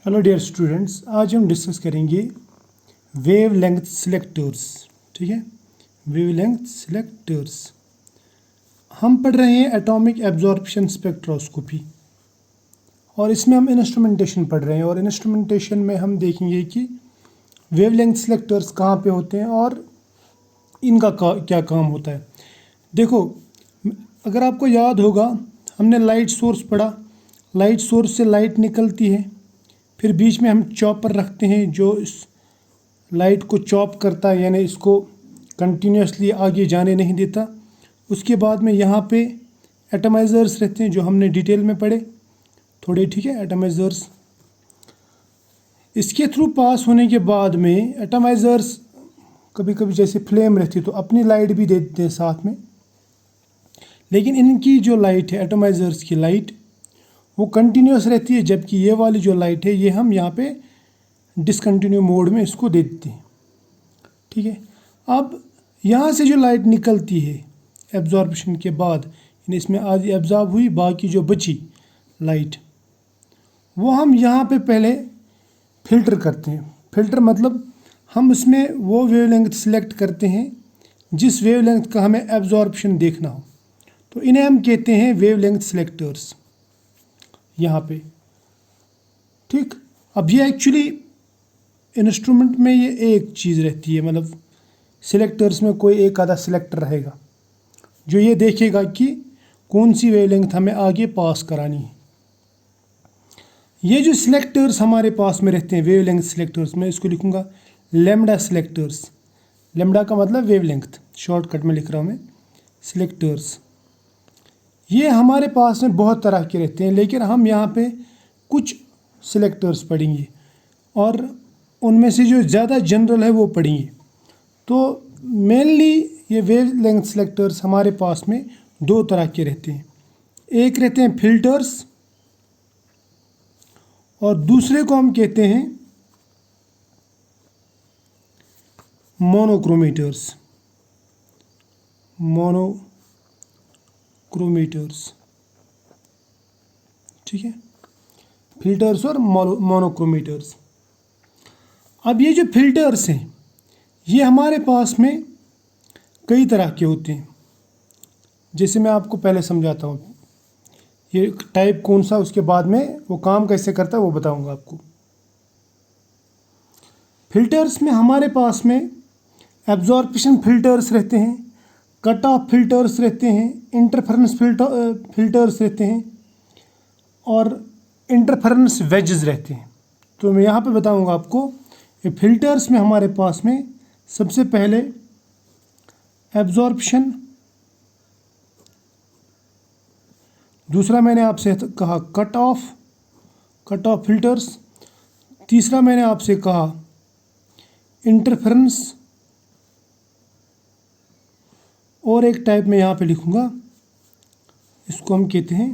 Hello dear students, आज हम discuss करेंगे वेव लेंथ सिलेक्टर्स। ठीक है, वेव लेंथ सिलेक्टर्स। हम पढ़ रहे हैं एटॉमिक एब्जॉर्प्शन स्पेक्ट्रोस्कोपी और इसमें हम इंस्ट्रूमेंटेशन पढ़ रहे हैं। और इंस्ट्रूमेंटेशन में हम देखेंगे कि वेव लेंथ सिलेक्टर्स कहाँ पे होते हैं और इनका क्या काम होता है। देखो, अगर आपको याद होगा, हमने लाइट सोर्स पढ़ा। लाइट सोर्स से लाइट निकलती है, फिर बीच में हम चॉपर रखते हैं जो इस लाइट को चॉप करता है, यानी इसको कंटिन्यूसली आगे जाने नहीं देता। उसके बाद में यहाँ पे एटमाइज़र्स रहते हैं जो हमने डिटेल में पढ़े थोड़े। ठीक है, एटमाइज़र्स इसके थ्रू पास होने के बाद में एटमाइज़र्स कभी कभी जैसे फ्लेम रहती है तो अपनी लाइट भी दे देते हैं साथ में, लेकिन इनकी जो लाइट है एटमाइज़र्स की लाइट वो कंटिन्यूस रहती है, जबकि ये वाली जो लाइट है ये हम यहाँ पे डिसकंटिन्यू मोड में इसको दे देते हैं। ठीक है, अब यहाँ से जो लाइट निकलती है एब्जॉर्प्शन के बाद, यानी इसमें आधी एब्जॉर्ब हुई, बाकी जो बची लाइट वो हम यहाँ पे पहले फ़िल्टर करते हैं। फ़िल्टर मतलब हम इसमें वो वेवलेंथ सिलेक्ट करते हैं जिस वेवलेंथ का हमें एब्जॉर्प्शन देखना हो, तो इन्हें हम कहते हैं वेवलेंथ सिलेक्टर्स यहाँ पे। ठीक, अब ये एक्चुअली इंस्ट्रूमेंट में ये एक चीज़ रहती है, मतलब सिलेक्टर्स में कोई एक आधा सिलेक्टर रहेगा जो ये देखेगा कि कौन सी वेवलेंथ हमें आगे पास करानी है। ये जो सिलेक्टर्स हमारे पास में रहते हैं वेवलेंथ सिलेक्टर्स, मैं इसको लिखूँगा लैम्डा सिलेक्टर्स। लैम्डा का मतलब वेवलेंथ, शॉर्टकट में लिख रहा हूँ मैं सिलेक्टर्स। ये हमारे पास में बहुत तरह के रहते हैं, लेकिन हम यहाँ पे कुछ सिलेक्टर्स पढ़ेंगे और उनमें से जो ज़्यादा जनरल है वो पढ़ेंगे। तो मेनली ये वेव लेंथ सिलेक्टर्स हमारे पास में दो तरह के रहते हैं। एक रहते हैं फिल्टर्स और दूसरे को हम कहते हैं मोनोक्रोमेटर्स। मोनोक्रोमेटर्स, ठीक है, फिल्टर्स और मोनोक्रोमेटर्स। अब ये जो फिल्टर्स हैं ये हमारे पास में कई तरह के होते हैं। जैसे मैं आपको पहले समझाता हूँ ये टाइप कौन सा, उसके बाद में वो काम कैसे करता है वो बताऊँगा आपको। फिल्टर्स में हमारे पास में एब्जॉर्प्शन फिल्टर्स रहते हैं, कट ऑफ फिल्टर्स रहते हैं, इंटरफेरेंस फिल्टर्स रहते हैं और इंटरफेरेंस वेजेस रहते हैं। तो मैं यहाँ पे बताऊँगा आपको ये फिल्टर्स में हमारे पास में सबसे पहले एब्जॉर्प्शन, दूसरा मैंने आपसे कहा कट ऑफ फिल्टर्स, तीसरा मैंने आपसे कहा इंटरफेरेंस, और एक टाइप में यहाँ पे लिखूँगा, इसको हम कहते हैं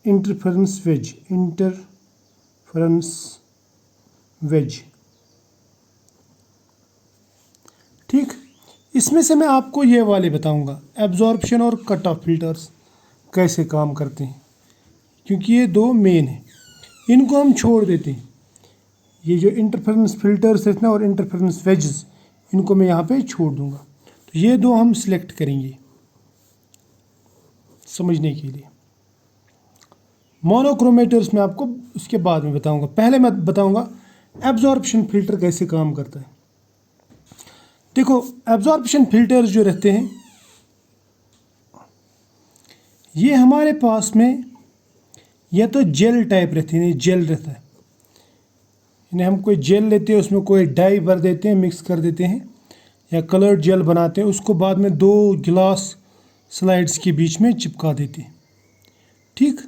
इंटरफेरेंस वेज। ठीक, इसमें से मैं आपको ये वाले बताऊँगा एब्जॉर्प्शन और कट ऑफ फिल्टर्स कैसे काम करते हैं, क्योंकि ये दो मेन हैं, इनको हम छोड़ देते हैं। ये जो इंटरफेरेंस फिल्टर्स रहते हैं और इंटरफेरेंस वेजेस, इनको मैं यहाँ पे छोड़ दूँगा। तो ये दो हम सिलेक्ट करेंगे समझने के लिए। मोनोक्रोमेटर्स में आपको उसके बाद में बताऊँगा। पहले मैं बताऊँगा एब्जॉर्प्शन फिल्टर कैसे काम करता है। देखो, एब्जॉर्प्शन फिल्टर्स जो रहते हैं ये हमारे पास में या तो जेल टाइप रहते हैं, जेल रहता है, यानी हम कोई जेल लेते हैं उसमें कोई डाई भर देते हैं, मिक्स कर देते हैं या कलर्ड जेल बनाते हैं, उसको बाद में दो गिलास स्लाइड्स के बीच में चिपका देते हैं। ठीक,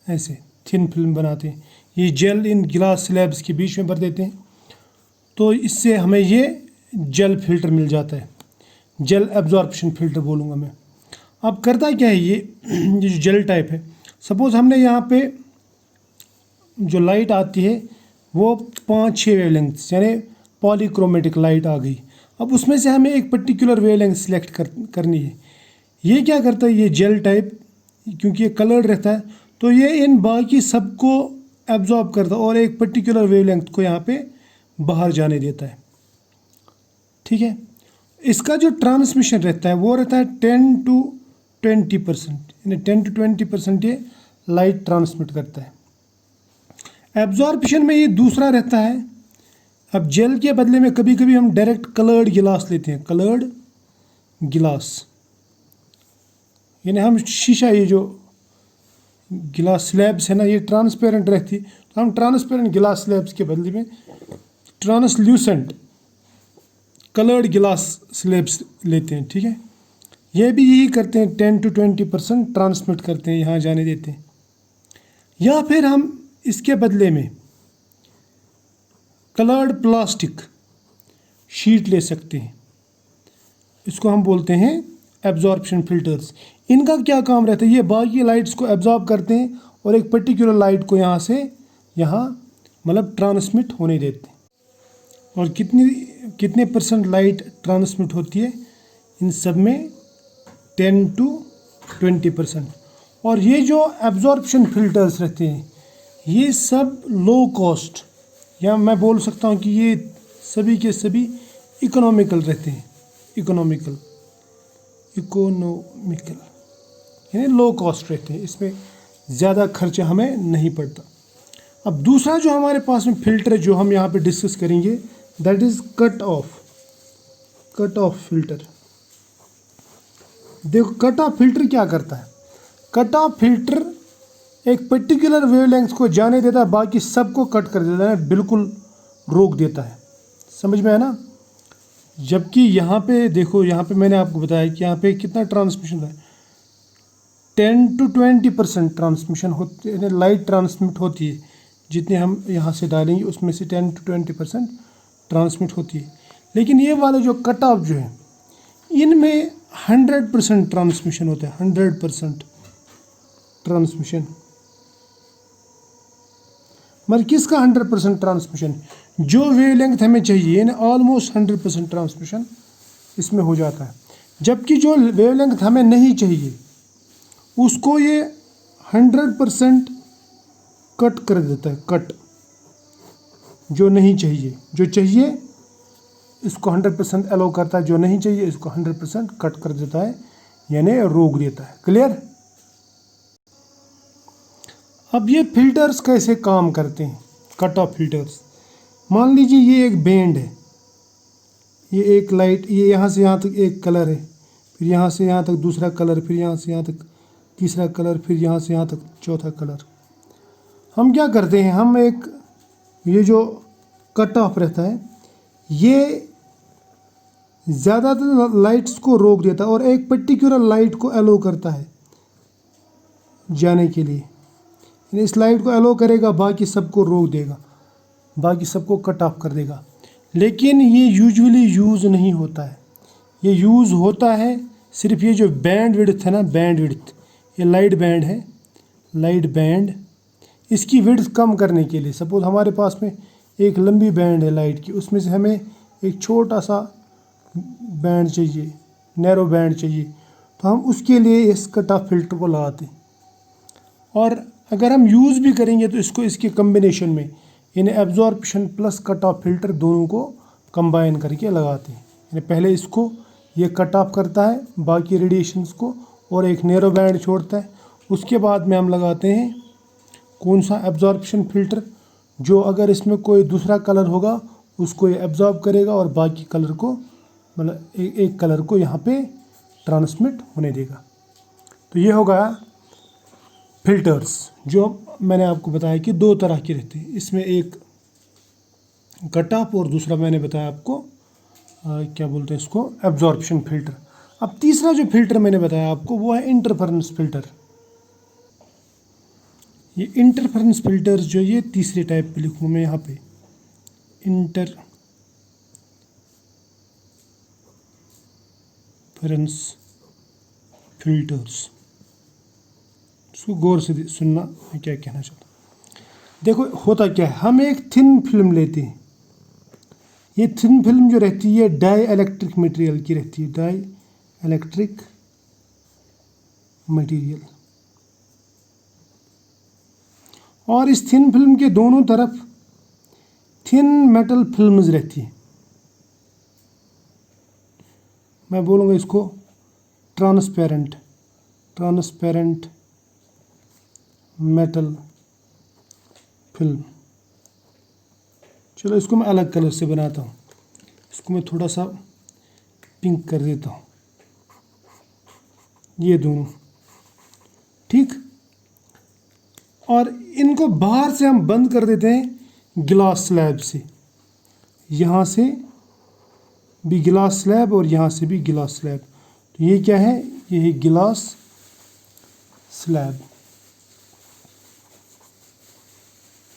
ऐसे थिन फिल्म बनाते हैं, ये जेल इन गिलास स्लैब्स के बीच में भर देते हैं, तो इससे हमें ये जेल फिल्टर मिल जाता है। जेल एब्जॉर्प्शन फिल्टर बोलूँगा मैं। अब करता क्या है ये जो जेल टाइप है, सपोज़ हमने यहाँ पे जो लाइट आती है वो 5-6 वेवलेंथ्स यानी पॉलीक्रोमेटिक लाइट आ गई। अब उसमें से हमें एक पर्टिकुलर वेवलेंथ सिलेक्ट करनी है। ये क्या करता है, ये जेल टाइप क्योंकि ये कलर्ड रहता है तो ये इन बाकी सबको एब्जॉर्ब करता है और एक पर्टिकुलर वेवलेंथ को यहाँ पे बाहर जाने देता है। ठीक है, इसका जो ट्रांसमिशन रहता है वो रहता है 10 to 20%, यानी 10 to 20% ये लाइट ट्रांसमिट करता है। एब्जॉर्प्शन में ये दूसरा रहता है। अब जेल के बदले में कभी कभी हम डायरेक्ट कलर्ड गिलास लेते हैं, कलर्ड गिलास, यानी हम शीशा, ये जो गिलास स्लैब्स है ना, ये ट्रांसपेरेंट रहती है, तो हम ट्रांसपेरेंट गिलास स्लैब्स के बदले में ट्रांसल्यूसेंट कलर्ड गिलास स्लैब्स लेते हैं। ठीक है, ये भी यही करते हैं, 10 to 20% ट्रांसमिट करते हैं, यहाँ जाने देते हैं। या फिर हम इसके बदले में कलर्ड प्लास्टिक शीट ले सकते हैं, इसको हम बोलते हैं एब्जॉर्प्शन फिल्टर्स। इनका क्या काम रहता है, ये बाकी लाइट्स को एब्जॉर्ब करते हैं और एक पर्टिकुलर लाइट को यहाँ से यहाँ मतलब ट्रांसमिट होने देते हैं। और कितने परसेंट लाइट ट्रांसमिट होती है इन सब में, 10 to 20%। और ये जो एब्जॉर्प्शन फिल्टर्स रहते हैं ये सब लो कॉस्ट, या मैं बोल सकता हूँ कि ये सभी के सभी इकोनॉमिकल रहते हैं, इकोनॉमिकल यानी लो कॉस्ट रहते हैं, इसमें ज़्यादा खर्चा हमें नहीं पड़ता। अब दूसरा जो हमारे पास में फ़िल्टर है जो हम यहाँ पे डिस्कस करेंगे, that is cut off filter. देखो कट ऑफ फिल्टर क्या करता है, कट ऑफ फिल्टर एक पर्टिकुलर वेवलेंथ को जाने देता है, बाकी सबको कट कर देता है, बिल्कुल रोक देता है। समझ में है ना। जबकि यहाँ पे देखो, यहाँ पे मैंने आपको बताया कि यहाँ पे कितना ट्रांसमिशन है, 10 to 20% ट्रांसमिशन होती है, लाइट ट्रांसमिट होती है। जितने हम यहाँ से डालेंगे उसमें से 10 to 20% ट्रांसमिट होती है। लेकिन ये वाले जो कट ऑफ जो है इनमें 100% ट्रांसमिशन होता है, 100% ट्रांसमिशन। मतलब किसका 100% ट्रांसमिशन, जो वेवलेंथ हमें चाहिए यानी ऑलमोस्ट 100% ट्रांसमिशन इसमें हो जाता है। जबकि जो वेवलेंथ हमें नहीं चाहिए उसको ये 100% कट कर देता है, कट। जो नहीं चाहिए, जो चाहिए इसको 100% अलाउ करता है, जो नहीं चाहिए इसको 100% कट कर देता है, यानी रोक देता है। क्लियर। अब ये फिल्टर्स कैसे काम करते हैं, कट ऑफ फिल्टर्स। मान लीजिए ये एक बैंड है, ये एक लाइट, ये यहाँ से यहाँ तक एक कलर है, फिर यहाँ से यहाँ तक दूसरा कलर, फिर यहाँ से यहाँ तक तीसरा कलर, फिर यहाँ से यहाँ तक चौथा कलर। हम क्या करते हैं, हम एक ये जो कट ऑफ रहता है ये ज़्यादातर लाइट्स को रोक देता है और एक पर्टिकुलर लाइट को अलो करता है जाने के लिए। इस लाइट को अलो करेगा, बाकी सबको रोक देगा, बाकी सबको कट ऑफ कर देगा। लेकिन ये यूजुअली यूज़ नहीं होता है, ये यूज़ होता है सिर्फ ये जो बैंड विड्थ है ना, बैंड विड्थ, ये लाइट बैंड है, लाइट बैंड, इसकी विड्थ कम करने के लिए। सपोज हमारे पास में एक लंबी बैंड है लाइट की, उसमें से हमें एक छोटा सा बैंड चाहिए, नैरो बैंड चाहिए, तो हम उसके लिए इस कट ऑफ फिल्टर को लगाते हैं। और अगर हम यूज़ भी करेंगे तो इसको इसके कम्बिनेशन में, यानी absorption plus cut off filter दोनों को कंबाइन करके लगाते हैं। यानी पहले इसको ये कट ऑफ करता है बाकी रेडिएशंस को और एक नैरो बैंड छोड़ता है, उसके बाद में हम लगाते हैं कौन सा, एब्जॉर्प्शन फिल्टर, जो अगर इसमें कोई दूसरा कलर होगा उसको ये एब्जॉर्ब करेगा और बाकी कलर को, मतलब एक कलर को यहाँ पे ट्रांसमिट होने देगा। तो ये होगा फिल्टर्स, जो मैंने आपको बताया कि दो तरह के रहते हैं। इसमें एक कट ऑफ और दूसरा मैंने बताया आपको क्या बोलते हैं इसको, एब्जॉर्प्शन फिल्टर। अब तीसरा जो फिल्टर मैंने बताया आपको वो है इंटरफेरेंस फिल्टर। ये इंटरफेरेंस फिल्टर्स जो, ये तीसरे टाइप पे लिखूँ मैं यहाँ पे, इंटरफेरेंस फिल्टर्स। इसको गौर से सुनना, मैं क्या कहना चाहता हूँ। देखो होता क्या है, हम एक थिन फिल्म लेते हैं, ये थिन फिल्म जो रहती है डाई इलेक्ट्रिक मटेरियल की रहती है, डाई इलेक्ट्रिक मटेरियल। और इस थिन फिल्म के दोनों तरफ थिन मेटल फिल्म्स रहती हैं। मैं बोलूँगा इसको ट्रांसपेरेंट मेटल फिल्म। चलो इसको मैं अलग कलर से बनाता हूँ, इसको मैं थोड़ा सा पिंक कर देता हूँ, ये दोनों, ठीक। और इनको बाहर से हम बंद कर देते हैं गिलास स्लैब से, यहाँ से भी गिलास स्लैब और यहाँ से भी गिलास स्लैब। तो ये क्या है, ये है गिलास स्लैब।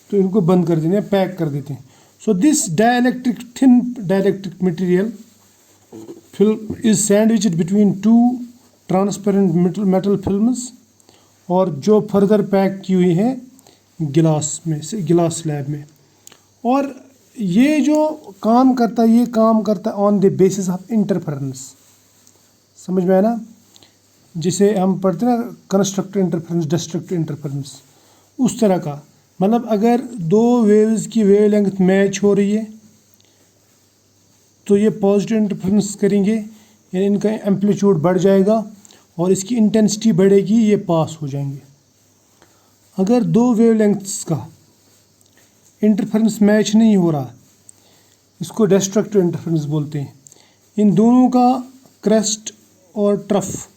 तो इनको बंद कर देते हैं, पैक कर देते हैं। So this dielectric thin dielectric material film is sandwiched between two transparent metal films, और जो फर्दर पैक की हुई है गिलास में से, गिलास स्लैब में। और ये जो काम करता है, ये काम करता है on the basis of interference. समझ में आया ना, जिसे हम पढ़ते हैं ना कंस्ट्रक्टिव इंटरफेरेंस, डिस्ट्रक्टिव इंटरफेरेंस, उस तरह का। मतलब अगर दो वेव्स की वेवलेंथ मैच हो रही है तो ये पॉजिटिव इंटरफेरेंस करेंगे, यानी इनका एम्पलीट्यूड बढ़ जाएगा और इसकी इंटेंसिटी बढ़ेगी, ये पास हो जाएंगे। अगर दो वेवलेंथ्स का इंटरफेरेंस मैच नहीं हो रहा, इसको डिस्ट्रक्टिव इंटरफेरेंस बोलते हैं। इन दोनों का क्रेस्ट और ट्रफ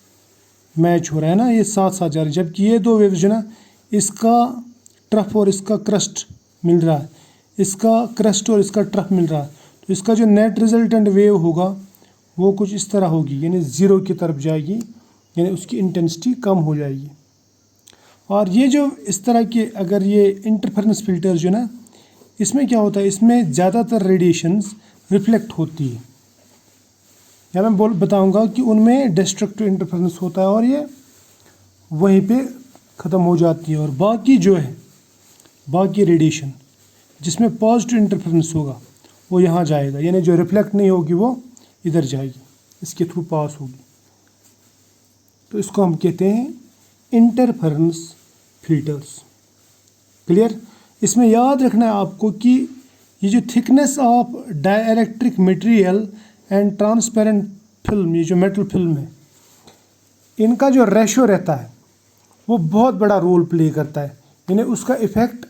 मैच हो रहा है ना, ये साथ साथ जा रहे हैं, जबकि ये दो वेव्स जो ना, इसका ट्रफ और इसका क्रस्ट मिल रहा है, इसका क्रस्ट और इसका ट्रफ मिल रहा है। तो इसका जो नेट रिजल्टेंट वेव होगा वो कुछ इस तरह होगी, यानी ज़ीरो की तरफ जाएगी, यानी उसकी इंटेंसिटी कम हो जाएगी। और ये जो इस तरह के अगर ये इंटरफेरेंस फिल्टर जो ना, इसमें क्या होता है, इसमें ज़्यादातर रेडिएशंस रिफ्लेक्ट होती है, या मैं बताऊंगा कि उनमें डिस्ट्रक्टिव इंटरफेरेंस होता है और ये वहीं पे ख़त्म हो जाती है। और बाकी जो है, बाकी रेडिएशन जिसमें पॉजिटिव इंटरफेरेंस होगा वो यहाँ जाएगा, यानी जो रिफ्लेक्ट नहीं होगी वो इधर जाएगी, इसके थ्रू पास होगी। तो इसको हम कहते हैं इंटरफेरेंस फिल्टर्स। क्लियर। इसमें याद रखना है आपको कि ये जो thickness of dielectric material and transparent film, ये जो मेटल फिल्म है, इनका जो रेशो रहता है वो बहुत बड़ा रोल प्ले करता है, यानी उसका इफ़ेक्ट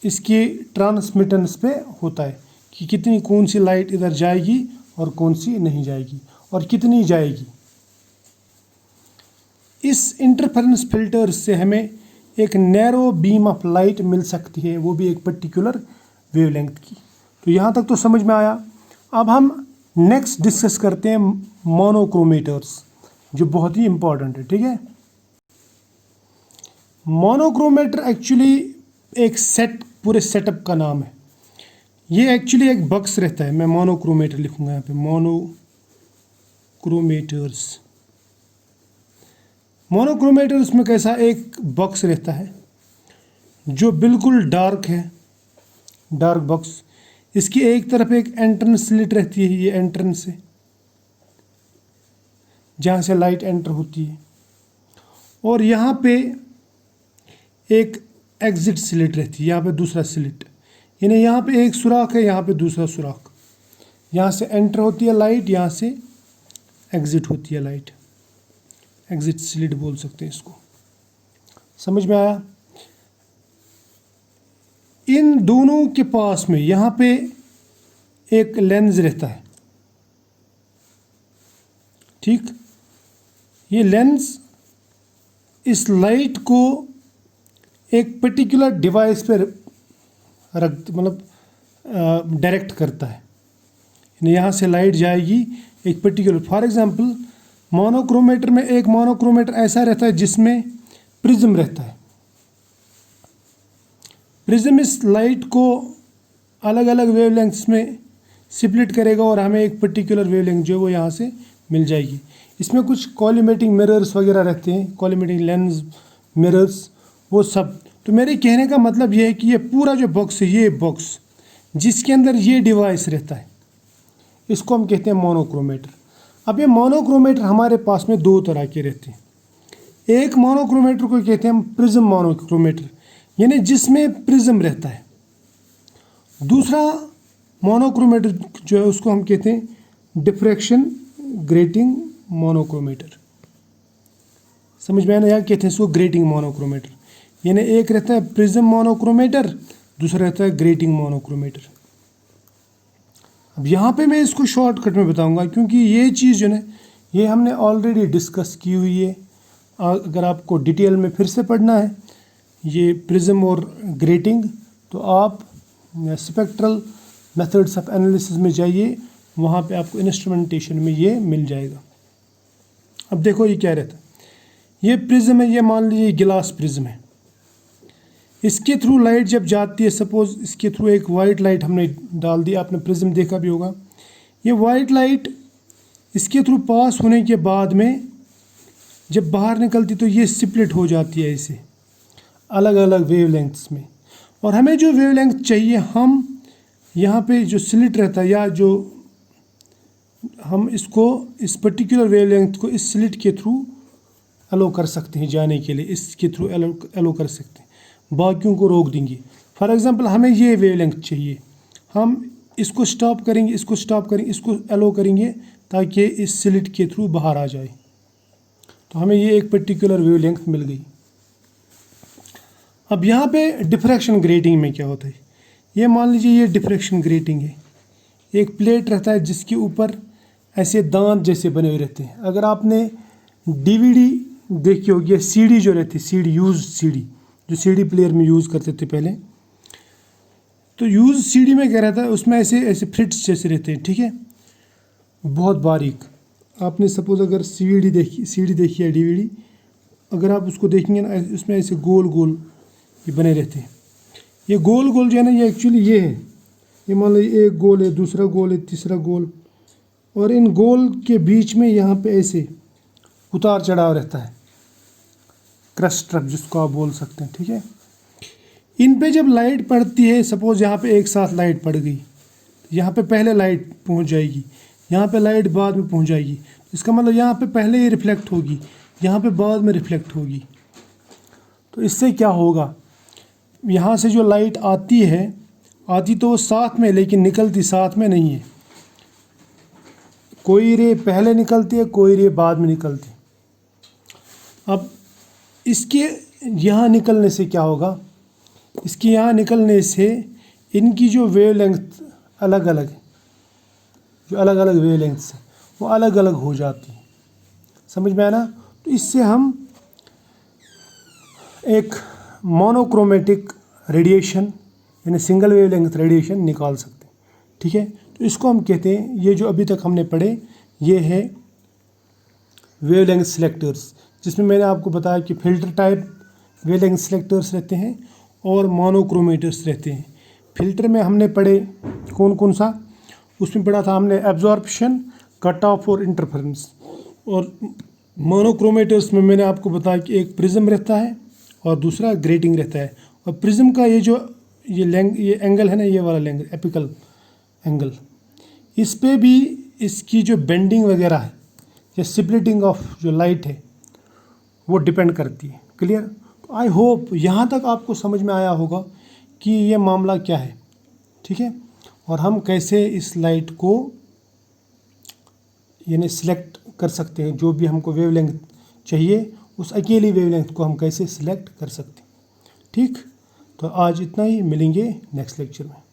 इसकी ट्रांसमिटेंस पे होता है कि कितनी, कौन सी लाइट इधर जाएगी और कौन सी नहीं जाएगी और कितनी जाएगी। इस इंटरफेरेंस फिल्टर से हमें एक नैरो बीम ऑफ लाइट मिल सकती है, वो भी एक पर्टिकुलर वेवलेंथ की। तो यहाँ तक तो समझ में आया। अब हम नेक्स्ट डिस्कस करते हैं मोनोक्रोमेटर्स, जो बहुत ही इम्पॉर्टेंट है, ठीक है। मोनोक्रोमेटर एक्चुअली एक पूरे सेटअप का नाम है। ये एक्चुअली एक बक्स रहता है, मैं मोनोक्रोमेटर लिखूंगा यहाँ पे, मोनोक्रोमेटर्स में कैसा एक बॉक्स रहता है जो बिल्कुल डार्क है, डार्क बॉक्स। इसकी एक तरफ एक एंट्रेंस स्लिट रहती है, ये एंट्रेंस है जहाँ से लाइट एंटर होती है, और यहाँ पे एक एग्जिट स्लिट रहती है, यहाँ पे दूसरा स्लिट, यानी यहाँ पे एक सुराख है, यहाँ पे दूसरा सुराख। यहाँ से एंटर होती है लाइट, यहाँ से एग्जिट होती है लाइट, एग्जिट स्लिट बोल सकते हैं इसको। समझ में आया। इन दोनों के पास में यहाँ पे एक लेंस रहता है, ठीक। ये लेंस इस लाइट को एक पर्टिकुलर डिवाइस पर मतलब डायरेक्ट करता है, यहाँ से लाइट जाएगी एक पर्टिकुलर। फॉर एग्जांपल मोनोक्रोमेटर में, एक मोनोक्रोमेटर ऐसा रहता है जिसमें प्रिज्म रहता है। प्रिज्म इस लाइट को अलग अलग वेवलेंथ्स में स्प्लिट करेगा और हमें एक पर्टिकुलर वेवलेंथ जो है वो यहाँ से मिल जाएगी। इसमें कुछ कॉलीमेटिंग मिरर्स वगैरह रहते हैं, कॉलीमेटिंग लेंस, मिरर्स, वो सब। तो मेरे कहने का मतलब ये है कि ये पूरा जो बॉक्स है, ये बॉक्स जिसके अंदर ये डिवाइस रहता है, इसको हम कहते हैं मोनोक्रोमेटर। अब ये मोनोक्रोमेटर हमारे पास में दो तरह के रहते हैं। एक मोनोक्रोमेटर को कहते हैं हम प्रिज्म मोनोक्रोमेटर, यानी जिसमें प्रिज्म रहता है। दूसरा मोनोक्रोमेटर जो है उसको हम कहते हैं डिफ्रैक्शन ग्रेटिंग मोनोक्रोमेटर। समझ में आया ना, या कहते हैं इसको ग्रेटिंग मोनोक्रोमेटर। यानी एक रहता है प्रिज्म मोनोक्रोमेटर, दूसरा रहता है ग्रेटिंग मोनोक्रोमेटर। अब यहाँ पे मैं इसको शॉर्टकट में बताऊंगा, क्योंकि ये चीज़ जो है ये हमने ऑलरेडी डिस्कस की हुई है। अगर आपको डिटेल में फिर से पढ़ना है ये प्रिज्म और ग्रेटिंग, तो आप स्पेक्ट्रल मेथड्स ऑफ एनालिसिस में जाइए, वहाँ पे आपको इंस्ट्रूमेंटेशन में ये मिल जाएगा। अब देखो ये क्या रहता है, ये प्रिज्म है, ये मान लीजिए गिलास प्रिज्म है। इसके थ्रू लाइट जब जाती है, सपोज इसके थ्रू एक वाइट लाइट हमने डाल दी, आपने प्रिज्म देखा भी होगा। ये वाइट लाइट इसके थ्रू पास होने के बाद में जब बाहर निकलती तो ये स्प्लिट हो जाती है ऐसे अलग अलग वेवलेंथ्स में। और हमें जो वेवलेंथ चाहिए, हम यहाँ पे जो स्लिट रहता है, या जो हम इसको इस पर्टिकुलर वेवलेंथ को इस स्लिट के थ्रू अलो कर सकते हैं जाने के लिए, इसके थ्रू अलो कर सकते हैं, बाकियों को रोक देंगे। फॉर एग्जांपल हमें ये वेवलेंथ चाहिए, हम इसको स्टॉप करेंगे, इसको स्टॉप करेंगे, इसको अलो करेंगे ताकि इस स्लिट के थ्रू बाहर आ जाए, तो हमें ये एक पर्टिकुलर वेवलेंथ मिल गई। अब यहाँ पे डिफ्रैक्शन ग्रेटिंग में क्या होता है, ये मान लीजिए ये डिफ्रैक्शन ग्रेटिंग है। एक प्लेट रहता है जिसके ऊपर ऐसे दांत जैसे बने हुए रहते हैं। अगर आपने डीवीडी देखी होगी, या सीडी जो रहती है, सीडी यूज सीडी जो सीडी प्लेयर में यूज़ करते थे पहले, तो यूज सीडी में क्या रहता है, उसमें ऐसे ऐसे फ्रिट्स जैसे रहते हैं, ठीक है, बहुत बारीक। आपने सपोज अगर सीडी देखी है डीवीडी, अगर आप उसको देखेंगे ना, उसमें ऐसे गोल गोल ये बने रहते हैं। ये गोल गोल जो है ना, ये एक्चुअली ये है, ये मान लीजिए एक गोल है, दूसरा गोल है, तीसरा गोल, और इन गोल के बीच में यहाँ पे ऐसे उतार चढ़ाव रहता है, क्रस्ट ट्रप जिसको आप बोल सकते हैं, ठीक है। इन पे जब लाइट पड़ती है, सपोज यहाँ पे एक साथ लाइट पड़ गई, यहाँ पे पहले लाइट पहुँच जाएगी, यहाँ पे लाइट बाद में पहुँच जाएगी, इसका मतलब यहाँ पे पहले ही रिफ्लेक्ट होगी, यहाँ पे बाद में रिफ्लेक्ट होगी। तो इससे क्या होगा, यहाँ से जो लाइट आती तो वो साथ में, लेकिन निकलती साथ में नहीं है। कोई रे पहले निकलती है, कोई रे बाद में निकलती। अब इसके यहाँ निकलने से क्या होगा, इसके यहाँ निकलने से इनकी जो वेवलेंथ अलग अलग है, जो अलग अलग वेवलेंथ्स है वो अलग अलग हो जाती है। समझ में आया ना। तो इससे हम एक मोनोक्रोमेटिक रेडिएशन यानी सिंगल वेवलेंथ रेडिएशन निकाल सकते हैं, ठीक है। तो इसको हम कहते हैं, ये जो अभी तक हमने पढ़े ये है वेवलेंथ सिलेक्टर्स, जिसमें मैंने आपको बताया कि फिल्टर टाइप वेवलेंथ सिलेक्टर्स रहते हैं और मोनोक्रोमेटर्स रहते हैं। फिल्टर में हमने पढ़े कौन कौन सा, उसमें पढ़ा था हमने एब्जॉर्प्शन, कट ऑफ और इंटरफेरेंस। और मोनोक्रोमेटर्स में मैंने आपको बताया कि एक प्रिज्म रहता है और दूसरा ग्रेटिंग रहता है। और प्रिज्म का ये जो ये एंगल है ना, ये वाला एंगल एपिकल एंगल, इस पे भी इसकी जो बेंडिंग वगैरह है या स्प्लिटिंग ऑफ जो लाइट है वो डिपेंड करती है। क्लियर। तो आई होप यहाँ तक आपको समझ में आया होगा कि ये मामला क्या है, ठीक है, और हम कैसे इस लाइट को यानी सिलेक्ट कर सकते हैं। जो भी हमको वेवलेंथ चाहिए उस अकेली वेवलेंथ को हम कैसे सिलेक्ट कर सकते हैं। ठीक, तो आज इतना ही, मिलेंगे नेक्स्ट लेक्चर में।